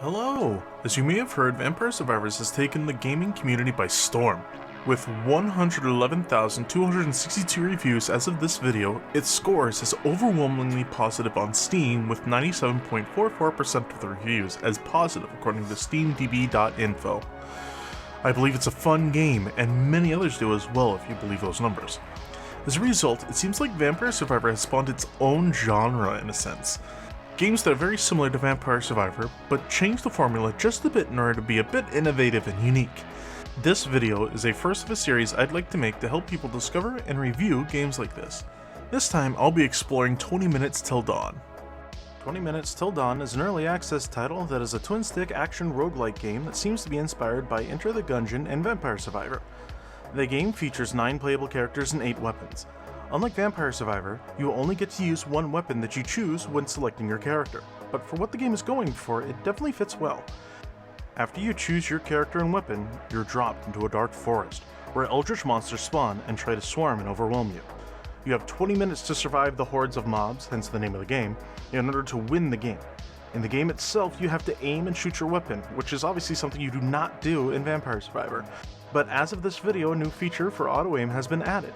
Hello! As you may have heard, Vampire Survivors has taken the gaming community by storm. With 111,262 reviews as of this video, its scores is overwhelmingly positive on Steam, with 97.44% of the reviews as positive according to steamdb.info. I believe it's a fun game, and many others do as well if you believe those numbers. As a result, it seems like Vampire Survivor has spawned its own genre in a sense. Games that are very similar to Vampire Survivor, but change the formula just a bit in order to be a bit innovative and unique. This video is a first of a series I'd like to make to help people discover and review games like this. This time I'll be exploring 20 Minutes Till Dawn. 20 Minutes Till Dawn is an early access title that is a twin-stick action roguelike game that seems to be inspired by Enter the Gungeon and Vampire Survivor. The game features 9 playable characters and 8 weapons. Unlike Vampire Survivor, you only get to use one weapon that you choose when selecting your character, but for what the game is going for, it definitely fits well. After you choose your character and weapon, you're dropped into a dark forest, where eldritch monsters spawn and try to swarm and overwhelm you. You have 20 minutes to survive the hordes of mobs, hence the name of the game, in order to win the game. In the game itself, you have to aim and shoot your weapon, which is obviously something you do not do in Vampire Survivor. But as of this video, a new feature for auto-aim has been added.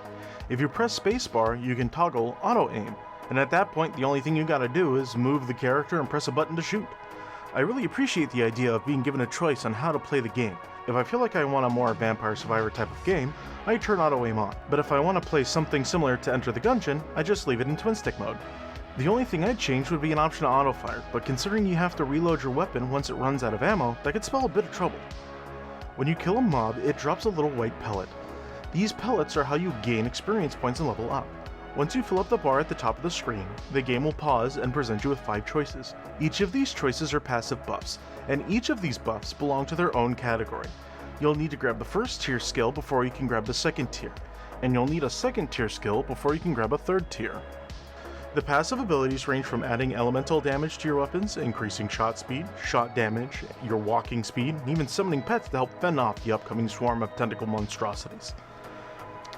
If you press spacebar, you can toggle auto-aim, and at that point the only thing you gotta do is move the character and press a button to shoot. I really appreciate the idea of being given a choice on how to play the game. If I feel like I want a more Vampire Survivor type of game, I turn auto-aim on, but if I want to play something similar to Enter the Gungeon, I just leave it in twin-stick mode. The only thing I'd change would be an option to auto-fire, but considering you have to reload your weapon once it runs out of ammo, that could spell a bit of trouble. When you kill a mob, it drops a little white pellet. These pellets are how you gain experience points and level up. Once you fill up the bar at the top of the screen, the game will pause and present you with 5 choices. Each of these choices are passive buffs, and each of these buffs belong to their own category. You'll need to grab the first tier skill before you can grab the second tier, and you'll need a second tier skill before you can grab a third tier. The passive abilities range from adding elemental damage to your weapons, increasing shot speed, shot damage, your walking speed, and even summoning pets to help fend off the upcoming swarm of tentacle monstrosities.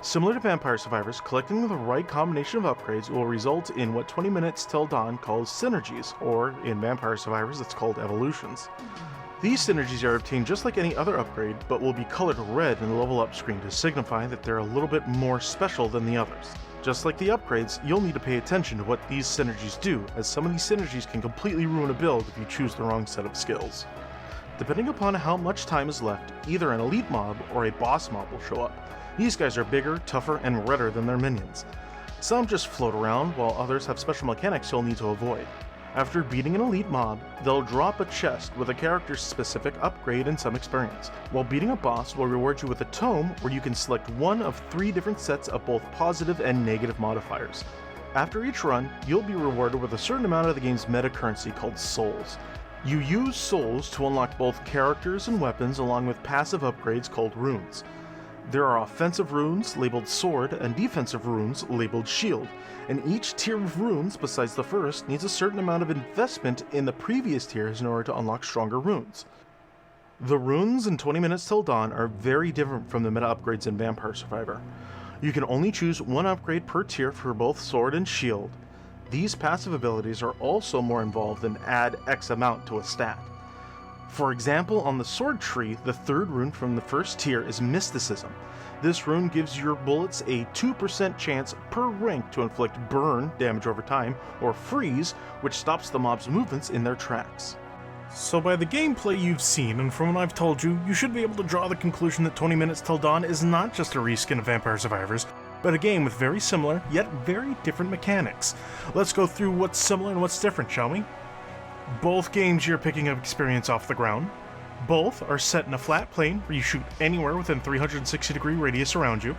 Similar to Vampire Survivors, collecting the right combination of upgrades will result in what 20 Minutes Till Dawn calls synergies, or in Vampire Survivors it's called evolutions. These synergies are obtained just like any other upgrade, but will be colored red in the level up screen to signify that they're a little bit more special than the others. Just like the upgrades, you'll need to pay attention to what these synergies do, as some of these synergies can completely ruin a build if you choose the wrong set of skills. Depending upon how much time is left, either an elite mob or a boss mob will show up. These guys are bigger, tougher, and redder than their minions. Some just float around, while others have special mechanics you'll need to avoid. After beating an elite mob, they'll drop a chest with a character's specific upgrade and some experience, while beating a boss will reward you with a tome where you can select one of 3 different sets of both positive and negative modifiers. After each run, you'll be rewarded with a certain amount of the game's meta currency called souls. You use souls to unlock both characters and weapons along with passive upgrades called runes. There are offensive runes labeled sword and defensive runes labeled shield, and each tier of runes besides the first needs a certain amount of investment in the previous tiers in order to unlock stronger runes. The runes in 20 Minutes Till Dawn are very different from the meta upgrades in Vampire Survivor. You can only choose one upgrade per tier for both sword and shield. These passive abilities are also more involved than add X amount to a stat. For example, on the sword tree, the 3rd rune from the first tier is Mysticism. This rune gives your bullets a 2% chance per rank to inflict burn damage over time, or freeze, which stops the mob's movements in their tracks. So by the gameplay you've seen, and from what I've told you, you should be able to draw the conclusion that 20 Minutes Till Dawn is not just a reskin of Vampire Survivors, but a game with very similar, yet very different mechanics. Let's go through what's similar and what's different, shall we? Both games you're picking up experience off the ground. Both are set in a flat plane where you shoot anywhere within 360-degree radius around you.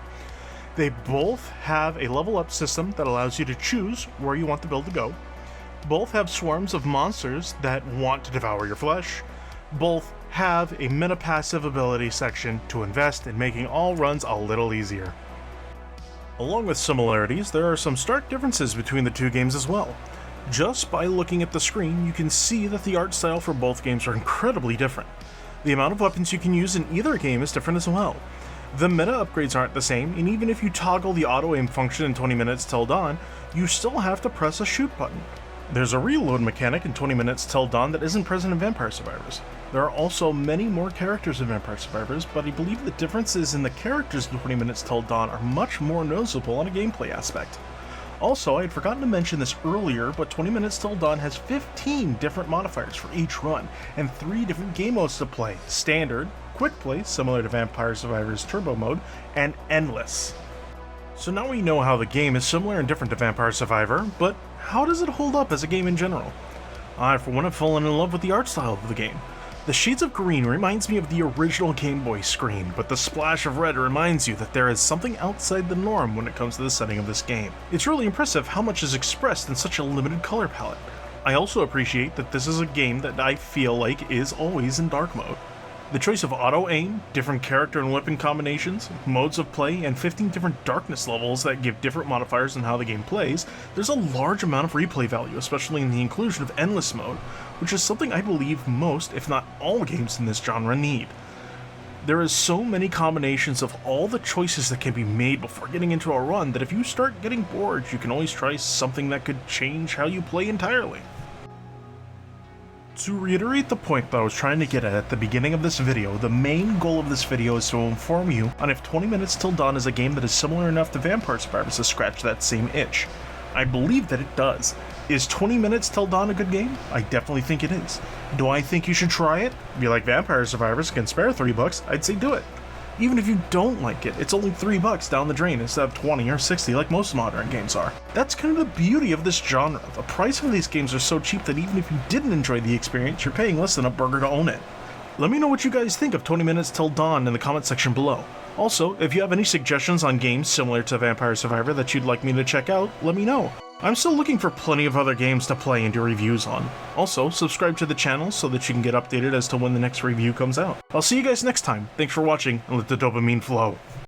They both have a level up system that allows you to choose where you want the build to go. Both have swarms of monsters that want to devour your flesh. Both have a meta passive ability section to invest in making all runs a little easier. Along with similarities, there are some stark differences between the two games as well. Just by looking at the screen, you can see that the art style for both games are incredibly different. The amount of weapons you can use in either game is different as well. The meta upgrades aren't the same, and even if you toggle the auto-aim function in 20 Minutes Till Dawn, you still have to press a shoot button. There's a reload mechanic in 20 Minutes Till Dawn that isn't present in Vampire Survivors. There are also many more characters in Vampire Survivors, but I believe the differences in the characters in 20 Minutes Till Dawn are much more noticeable on a gameplay aspect. Also, I had forgotten to mention this earlier, but 20 Minutes Till Dawn has 15 different modifiers for each run, and 3 different game modes to play: Standard, Quick Play, similar to Vampire Survivors Turbo Mode, and Endless. So now we know how the game is similar and different to Vampire Survivor, but how does it hold up as a game in general? I, for one, have fallen in love with the art style of the game. The shades of green reminds me of the original Game Boy screen, but the splash of red reminds you that there is something outside the norm when it comes to the setting of this game. It's really impressive how much is expressed in such a limited color palette. I also appreciate that this is a game that I feel like is always in dark mode. The choice of auto-aim, different character and weapon combinations, modes of play, and 15 different darkness levels that give different modifiers on how the game plays, there's a large amount of replay value, especially in the inclusion of Endless Mode, which is something I believe most, if not all, games in this genre need. There is so many combinations of all the choices that can be made before getting into a run that if you start getting bored, you can always try something that could change how you play entirely. To reiterate the point that I was trying to get at the beginning of this video, the main goal of this video is to inform you on if 20 Minutes Till Dawn is a game that is similar enough to Vampire Survivors to scratch that same itch. I believe that it does. Is 20 Minutes Till Dawn a good game? I definitely think it is. Do I think you should try it? If you like Vampire Survivors and can spare $3, I'd say do it. Even if you don't like it, it's only $3 down the drain instead of 20 or 60 like most modern games are. That's kind of the beauty of this genre. The price of these games are so cheap that even if you didn't enjoy the experience, you're paying less than a burger to own it. Let me know what you guys think of 20 Minutes Till Dawn in the comment section below. Also, if you have any suggestions on games similar to Vampire Survivor that you'd like me to check out, let me know. I'm still looking for plenty of other games to play and do reviews on. Also, subscribe to the channel so that you can get updated as to when the next review comes out. I'll see you guys next time. Thanks for watching, and let the dopamine flow.